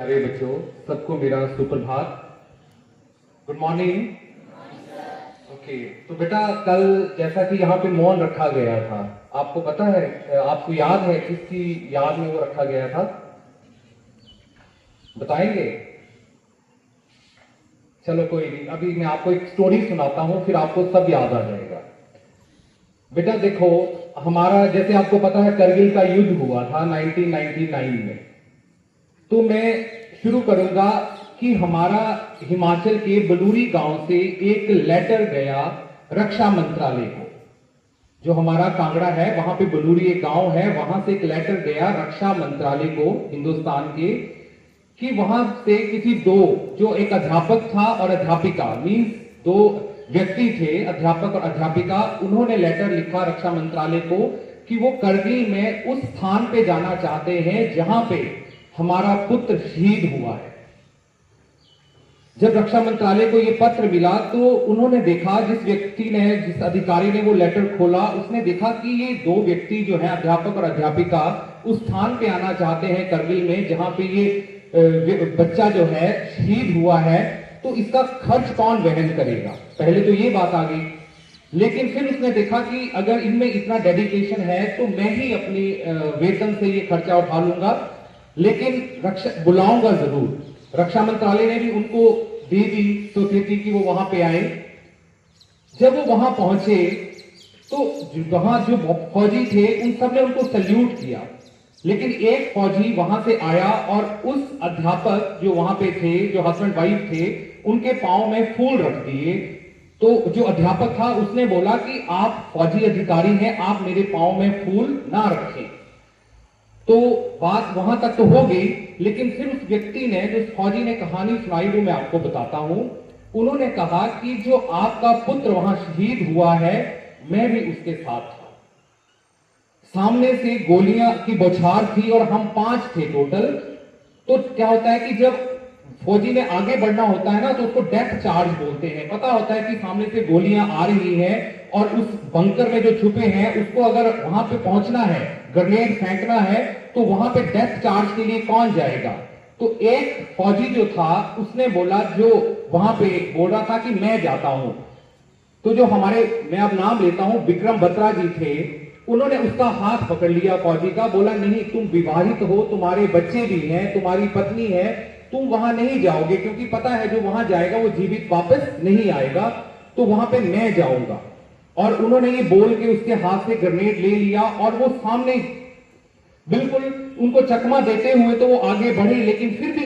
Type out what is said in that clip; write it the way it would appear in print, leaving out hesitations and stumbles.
प्यारे बच्चों, सबको मेरा सुप्रभात। Good morning. ओके, तो बेटा कल जैसा कि यहाँ पे मौन रखा गया था, आपको पता है, आपको याद है किसकी याद में वो रखा गया था? बताएंगे? चलो कोई नहीं, अभी मैं आपको एक स्टोरी सुनाता हूं, फिर आपको सब याद आ जाएगा। बेटा देखो, हमारा जैसे आपको पता है करगिल का युद्ध हुआ था 1999 में। तो मैं शुरू करूंगा कि हमारा हिमाचल के बलूरी गांव से एक लेटर गया रक्षा मंत्रालय को। जो हमारा कांगड़ा है वहां पे बलूरी एक गांव है, वहां से एक लेटर गया रक्षा मंत्रालय को हिंदुस्तान के, कि वहां से किसी दो, जो एक अध्यापक था और अध्यापिका, मींस दो व्यक्ति थे, अध्यापक और अध्यापिका, उन्होंने लेटर लिखा रक्षा मंत्रालय को कि वो करगिल में उस स्थान पे जाना चाहते हैं जहां पे हमारा पुत्र शहीद हुआ है। जब रक्षा मंत्रालय को यह पत्र मिला तो उन्होंने देखा, जिस अधिकारी ने वो लेटर खोला, उसने देखा कि ये दो व्यक्ति जो है अध्यापक और अध्यापिका उस स्थान पे आना चाहते हैं करगिल में जहां पे ये बच्चा जो है शहीद हुआ है, तो इसका खर्च कौन वहन करेगा? पहले तो ये बात आ गई, लेकिन फिर उसने देखा कि अगर इनमें इतना डेडिकेशन है तो मैं ही अपनी वेतन से ये खर्चा उठा लूंगा, लेकिन बुलाऊंगा जरूर। रक्षा मंत्रालय ने भी उनको दे दी स्वीकृति कि वो वहां पे आए। जब वो वहां पहुंचे तो वहां जो फौजी थे उन सब ने उनको सल्यूट किया, लेकिन एक फौजी वहां से आया और उस अध्यापक जो वहां पे थे, जो हस्बैंड वाइफ थे, उनके पांव में फूल रख दिए। तो जो अध्यापक था उसने बोला कि आप फौजी अधिकारी हैं, आप मेरे पांव में फूल ना रखें। तो बात वहां तक तो हो गई, लेकिन फिर उस व्यक्ति ने, जो फौजी ने कहानी सुनाई, वो मैं आपको बताता हूं। उन्होंने कहा कि जो आपका पुत्र वहां शहीद हुआ है, मैं भी उसके साथ था। सामने से गोलियां की बौछार थी और हम 5 थे टोटल। तो क्या होता है कि जब फौजी ने आगे बढ़ना होता है ना, तो उसको डेथ चार्ज बोलते हैं। पता होता है कि सामने से गोलियां आ रही हैं और उस बंकर में जो छुपे हैं उसको अगर वहां पे पहुंचना है, ग्रेनेड फेंकना है, तो वहां पे डेथ चार्ज के लिए कौन जाएगा? तो एक फौजी जो था उसने बोला, जो वहां पे बोल रहा था कि मैं जाता हूं। तो जो हमारे, मैं अब नाम लेता हूं, विक्रम बत्रा जी थे, उन्होंने उसका हाथ पकड़ लिया फौजी का, बोला नहीं, तुम विवाहित हो, तुम्हारे बच्चे भी हैं, तुम्हारी पत्नी है, तुम वहां नहीं जाओगे, क्योंकि पता है जो वहां जाएगा वो जीवित वापस नहीं आएगा, तो वहां पे मैं जाऊंगा। और उन्होंने ये बोल के उसके हाथ से ग्रेनेड ले लिया और वो सामने बिल्कुल उनको चकमा देते हुए तो वो आगे बढ़े, लेकिन फिर भी